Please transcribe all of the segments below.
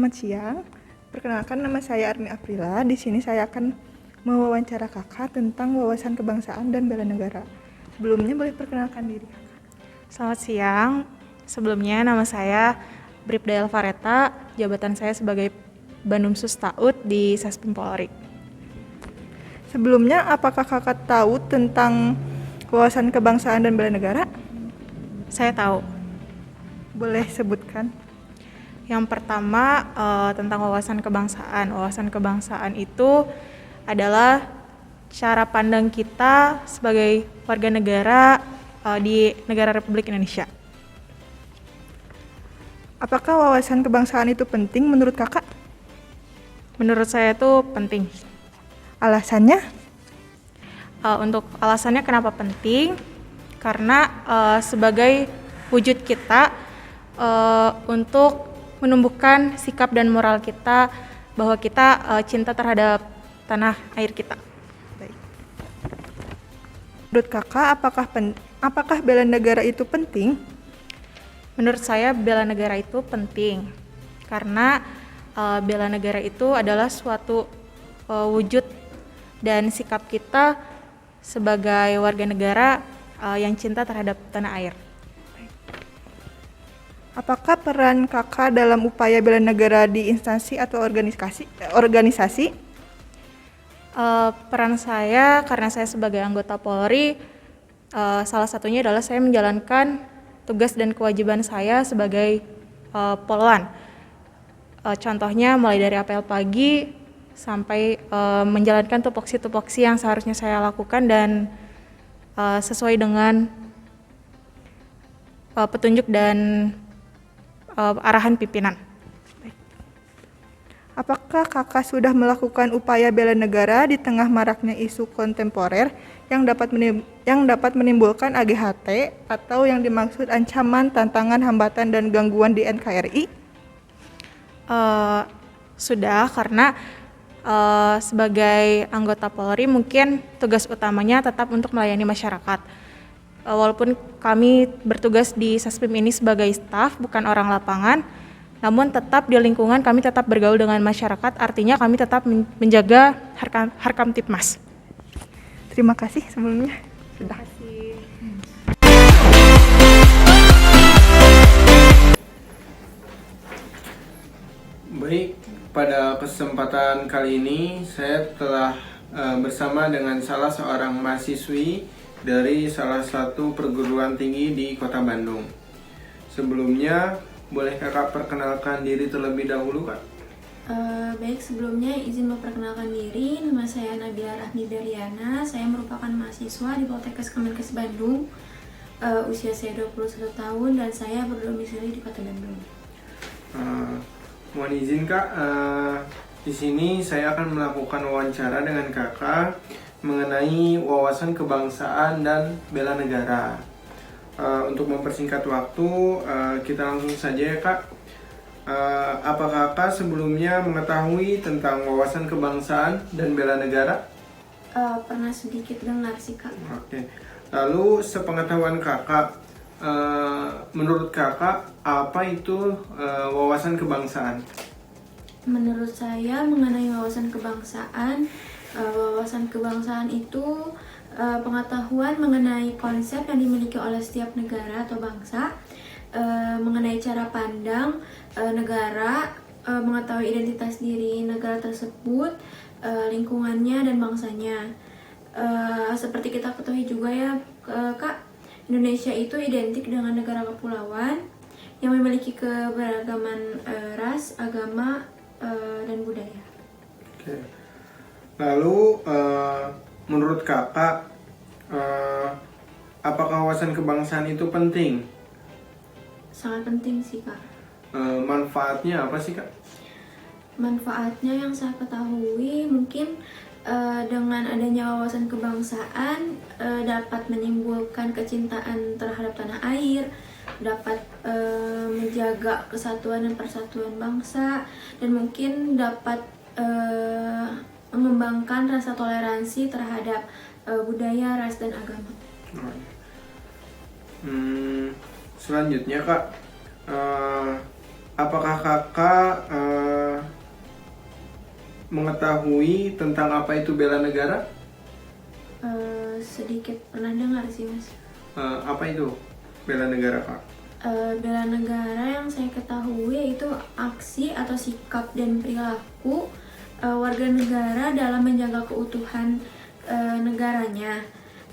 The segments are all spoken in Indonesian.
Selamat siang. Perkenalkan, nama saya Armi Aprila. Di sini saya akan mewawancara kakak tentang wawasan kebangsaan dan bela negara. Sebelumnya boleh perkenalkan diri kakak. Selamat siang. Sebelumnya nama saya Bribda Elvareta, jabatan saya sebagai Banumsus Taud di Saspem Polri. Sebelumnya, apakah kakak tahu tentang wawasan kebangsaan dan bela negara? Saya tahu. Boleh sebutkan. Yang pertama tentang wawasan kebangsaan. Wawasan kebangsaan itu adalah cara pandang kita sebagai warga negara di negara Republik Indonesia. Apakah wawasan kebangsaan itu penting menurut kakak? Menurut saya itu penting. Alasannya? Untuk alasannya kenapa penting? Karena sebagai wujud kita untuk menumbuhkan sikap dan moral kita bahwa kita cinta terhadap tanah air kita. Baik. Menurut kakak, apakah bela negara itu penting? Menurut saya bela negara itu penting karena bela negara itu adalah suatu wujud dan sikap kita sebagai warga negara yang cinta terhadap tanah air. Apakah peran kakak dalam upaya bela negara di instansi atau organisasi? Peran saya, karena saya sebagai anggota Polri, salah satunya adalah saya menjalankan tugas dan kewajiban saya sebagai polwan. Contohnya mulai dari apel pagi sampai menjalankan tupoksi-tupoksi yang seharusnya saya lakukan dan sesuai dengan petunjuk dan arahan pimpinan. Apakah kakak sudah melakukan upaya bela negara di tengah maraknya isu kontemporer yang dapat menimbulkan AGHT atau yang dimaksud ancaman, tantangan, hambatan, dan gangguan di NKRI? Sudah, karena sebagai anggota Polri mungkin tugas utamanya tetap untuk melayani masyarakat. Walaupun kami bertugas di Saspem ini sebagai staf, bukan orang lapangan, namun tetap di lingkungan kami tetap bergaul dengan masyarakat, artinya kami tetap menjaga Harkam Tipmas. Terima kasih sebelumnya. Sudah. Baik, pada kesempatan kali ini saya telah bersama dengan salah seorang mahasiswi dari salah satu perguruan tinggi di Kota Bandung. Sebelumnya, boleh kakak perkenalkan diri terlebih dahulu, kak? Baik, sebelumnya izin memperkenalkan diri. Nama saya Nabila Rahmi Daryana. Saya merupakan mahasiswa di Poltekkes Kemenkes Bandung. Usia saya 21 tahun dan saya berdomisili di Kota Bandung. Mohon izin, kak, di sini saya akan melakukan wawancara dengan kakak mengenai wawasan kebangsaan dan bela negara. Untuk mempersingkat waktu, kita langsung saja ya, kak. Apa kakak sebelumnya mengetahui tentang wawasan kebangsaan dan bela negara? Pernah sedikit dengar sih, kak. Oke. Lalu sepengetahuan kakak, menurut kakak apa itu wawasan kebangsaan? Menurut saya mengenai wawasan kebangsaan itu pengetahuan mengenai konsep yang dimiliki oleh setiap negara atau bangsa, mengenai cara pandang negara, mengetahui identitas diri negara tersebut, lingkungannya dan bangsanya. Seperti kita ketahui juga ya, kak, Indonesia itu identik dengan negara kepulauan yang memiliki keberagaman ras, agama, dan budaya. Oke. Lalu menurut kakak, apakah wawasan kebangsaan itu penting? Sangat penting sih, kak. Manfaatnya apa sih, kak? Manfaatnya yang saya ketahui mungkin dengan adanya wawasan kebangsaan dapat menimbulkan kecintaan terhadap tanah air, dapat menjaga kesatuan dan persatuan bangsa, dan mungkin dapat mengembangkan rasa toleransi terhadap budaya, ras, dan agama. Selanjutnya, kak, apakah kakak mengetahui tentang apa itu bela negara? Sedikit pernah dengar sih mas. Apa itu bela negara, Kak? Bela negara yang saya ketahui itu aksi atau sikap dan perilaku warga negara dalam menjaga keutuhan negaranya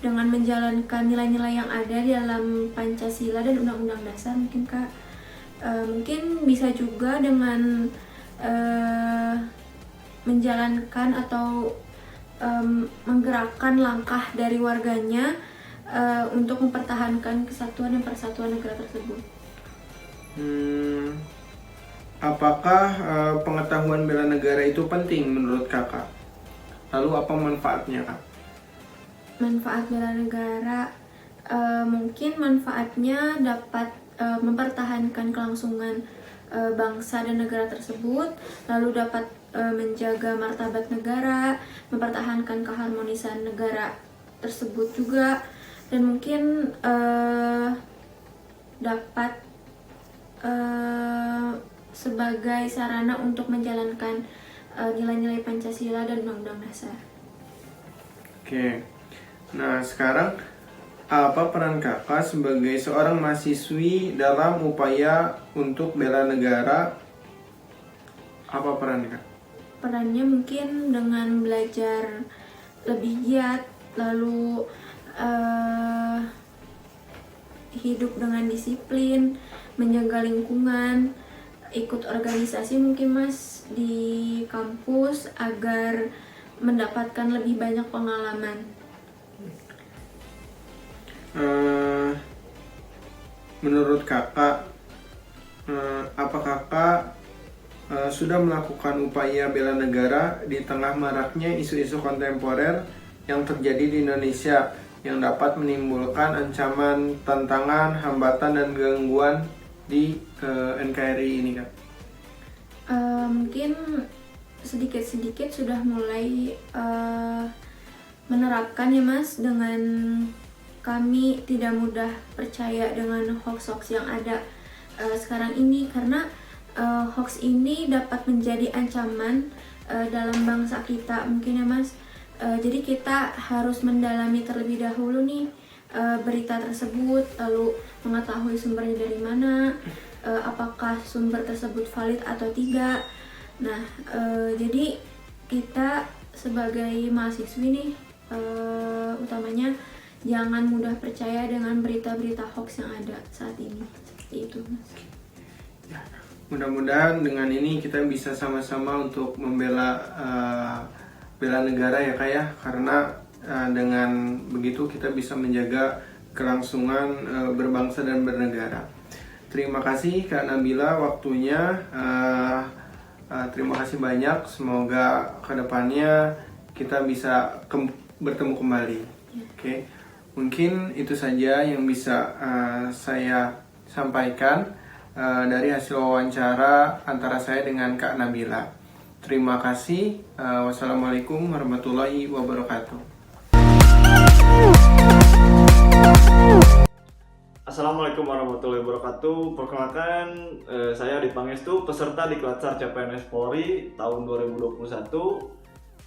dengan menjalankan nilai-nilai yang ada di dalam Pancasila dan Undang-Undang Dasar mungkin Kak. Mungkin bisa juga dengan menjalankan atau menggerakkan langkah dari warganya untuk mempertahankan kesatuan dan persatuan negara tersebut. Apakah pengetahuan bela negara itu penting menurut kakak? Lalu apa manfaatnya, Kak? Manfaat bela negara, mungkin manfaatnya dapat mempertahankan kelangsungan bangsa dan negara tersebut, lalu dapat menjaga martabat negara, mempertahankan keharmonisan negara tersebut juga, dan mungkin dapat sebagai sarana untuk menjalankan nilai-nilai Pancasila dan Undang-Undang Dasar. Oke. Nah, sekarang apa peran kakak sebagai seorang mahasiswi dalam upaya untuk bela negara? Apa peran kak? Perannya mungkin dengan belajar lebih giat, lalu hidup dengan disiplin, menjaga lingkungan, ikut organisasi mungkin mas di kampus agar mendapatkan lebih banyak pengalaman. Menurut kakak, apa kakak sudah melakukan upaya bela negara di tengah maraknya isu-isu kontemporer yang terjadi di Indonesia yang dapat menimbulkan ancaman, tantangan, hambatan, dan gangguan di NKRI ini, Kak? Mungkin sedikit-sedikit sudah mulai menerapkan ya mas, dengan kami tidak mudah percaya dengan hoax-hoax yang ada sekarang ini, karena hoax ini dapat menjadi ancaman dalam bangsa kita mungkin ya mas. Jadi kita harus mendalami terlebih dahulu nih berita tersebut, lalu mengetahui sumbernya dari mana, apakah sumber tersebut valid atau tidak. Nah, jadi kita sebagai mahasiswi nih utamanya jangan mudah percaya dengan berita-berita hoax yang ada saat ini. Seperti itu mas. Mudah-mudahan dengan ini kita bisa sama-sama untuk membela bela negara ya kak ya, karena dengan begitu kita bisa menjaga kelangsungan berbangsa dan bernegara. Terima kasih Kak Nabila waktunya, terima kasih banyak, semoga kedepannya kita bisa bertemu kembali. Oke. Mungkin itu saja yang bisa saya sampaikan dari hasil wawancara antara saya dengan Kak Nabila. Terima kasih. Wassalamualaikum warahmatullahi wabarakatuh. Assalamualaikum warahmatullahi wabarakatuh. Perkenalkan, saya Adit Pangestu, peserta di Klatsar CPNS Polri tahun 2021.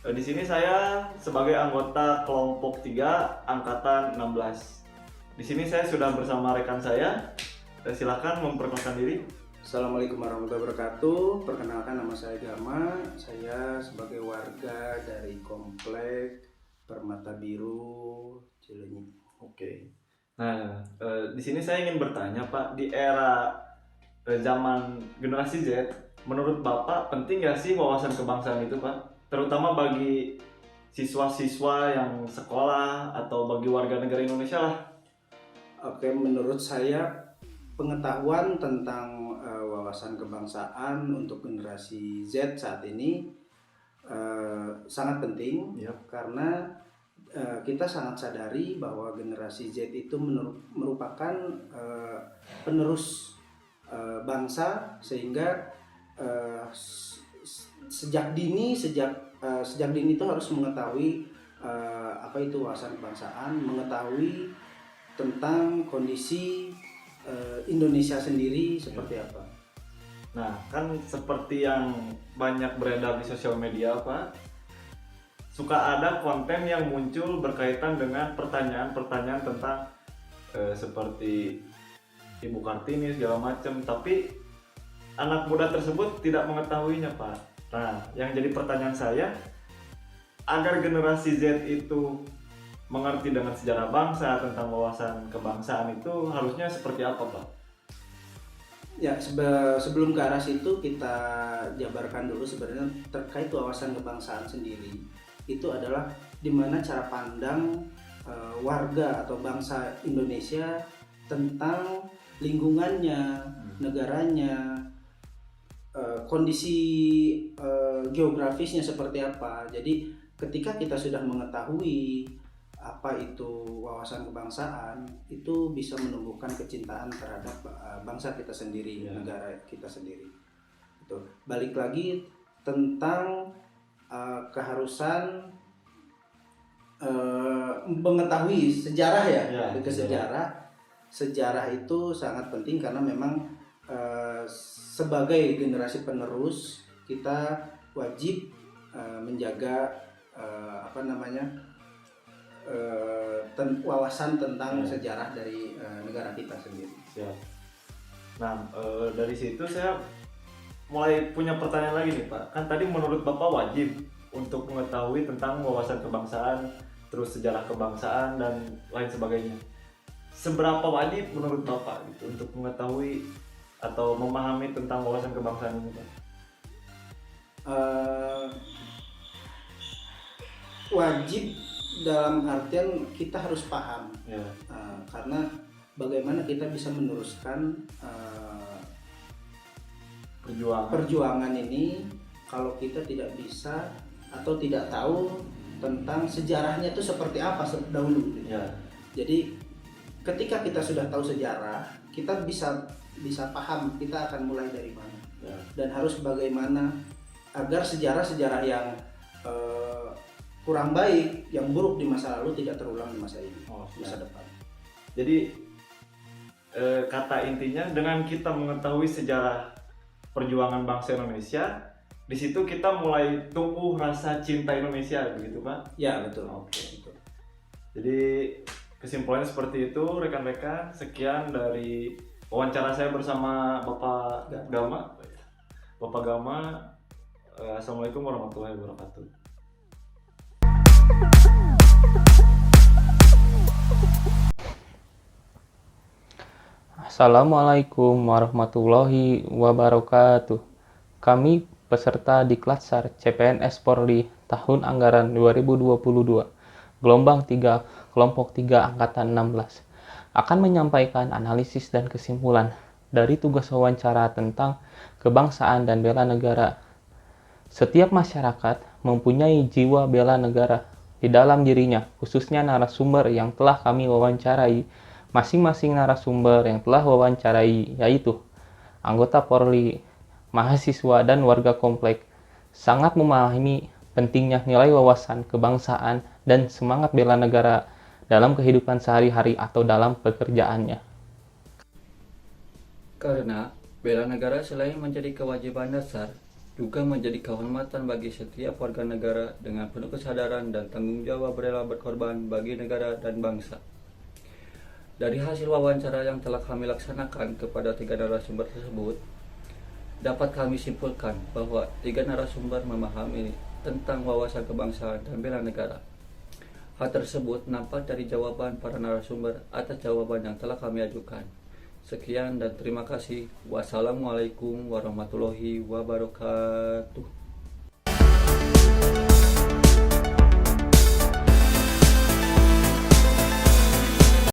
Di sini saya sebagai anggota kelompok 3 angkatan 16. Di sini saya sudah bersama rekan saya. Silakan memperkenalkan diri. Assalamualaikum warahmatullahi wabarakatuh. Perkenalkan, nama saya Gama. Saya sebagai warga dari Komplek Permata Biru, Cileunyi. Oke. Nah, di sini saya ingin bertanya, Pak, di era zaman generasi Z, menurut Bapak penting nggak sih wawasan kebangsaan itu, Pak? Terutama bagi siswa-siswa yang sekolah atau bagi warga negara Indonesia lah. Oke, menurut saya pengetahuan tentang wawasan kebangsaan untuk generasi Z saat ini sangat penting. Yep. Karena kita sangat sadari bahwa generasi Z itu merupakan penerus bangsa, sehingga sejak dini itu harus mengetahui apa itu wawasan kebangsaan, mengetahui tentang kondisi Indonesia sendiri seperti apa. Nah, kan seperti yang banyak beredar di sosial media, Pak, suka ada konten yang muncul berkaitan dengan pertanyaan-pertanyaan tentang seperti Ibu Kartini segala macam, tapi anak muda tersebut tidak mengetahuinya, Pak. Nah, yang jadi pertanyaan saya, agar generasi Z itu mengerti dengan sejarah bangsa, tentang wawasan kebangsaan itu harusnya seperti apa, Pak? Ya, sebelum ke arah situ kita jabarkan dulu sebenarnya terkait wawasan kebangsaan sendiri. Itu adalah dimana cara pandang warga atau bangsa Indonesia tentang lingkungannya, negaranya, kondisi geografisnya seperti apa. Jadi ketika kita sudah mengetahui apa itu wawasan kebangsaan, itu bisa menumbuhkan kecintaan terhadap bangsa kita sendiri, negara kita sendiri. Itu balik lagi tentang keharusan mengetahui sejarah ke sejarah itu sangat penting karena memang sebagai generasi penerus kita wajib menjaga wawasan tentang sejarah dari negara kita sendiri. Siap. Nah, dari situ saya mulai punya pertanyaan lagi nih, Pak. Kan tadi menurut Bapak wajib untuk mengetahui tentang wawasan kebangsaan, terus sejarah kebangsaan dan lain sebagainya. Seberapa wajib menurut Bapak gitu untuk mengetahui atau memahami tentang wawasan kebangsaan ini, Pak? Wajib dalam artian kita harus paham, karena bagaimana kita bisa meneruskan perjuangan ini kalau kita tidak bisa atau tidak tahu tentang sejarahnya itu seperti apa dahulu. Jadi ketika kita sudah tahu sejarah, kita bisa paham kita akan mulai dari mana dan harus bagaimana agar sejarah-sejarah yang kurang baik, yang buruk di masa lalu tidak terulang di masa ini, masa depan. Jadi kata intinya dengan kita mengetahui sejarah perjuangan bangsa Indonesia, di situ kita mulai tumbuh rasa cinta Indonesia, begitu, Pak? Ya, betul. Oke. Jadi kesimpulannya seperti itu, rekan-rekan. Sekian dari wawancara saya bersama Bapak Gama. Bapak Gama, Assalamualaikum warahmatullahi wabarakatuh. Assalamualaikum warahmatullahi wabarakatuh. Kami peserta Diklat SAR CPNS Polri tahun anggaran 2022, gelombang 3, kelompok 3 angkatan 16, akan menyampaikan analisis dan kesimpulan dari tugas wawancara tentang kebangsaan dan bela negara. Setiap masyarakat mempunyai jiwa bela negara di dalam dirinya, khususnya narasumber yang telah kami wawancarai. Masing-masing narasumber yang telah wawancarai, yaitu anggota Polri, mahasiswa, dan warga komplek, sangat memahami pentingnya nilai wawasan kebangsaan dan semangat bela negara dalam kehidupan sehari-hari atau dalam pekerjaannya. Karena bela negara selain menjadi kewajiban dasar, juga menjadi kehormatan bagi setiap warga negara dengan penuh kesadaran dan tanggung jawab rela berkorban bagi negara dan bangsa. Dari hasil wawancara yang telah kami laksanakan kepada 3 narasumber tersebut, dapat kami simpulkan bahwa 3 narasumber memahami tentang wawasan kebangsaan dan bela negara. Hal tersebut nampak dari jawaban para narasumber atas jawaban yang telah kami ajukan. Sekian dan terima kasih. Wassalamualaikum warahmatullahi wabarakatuh.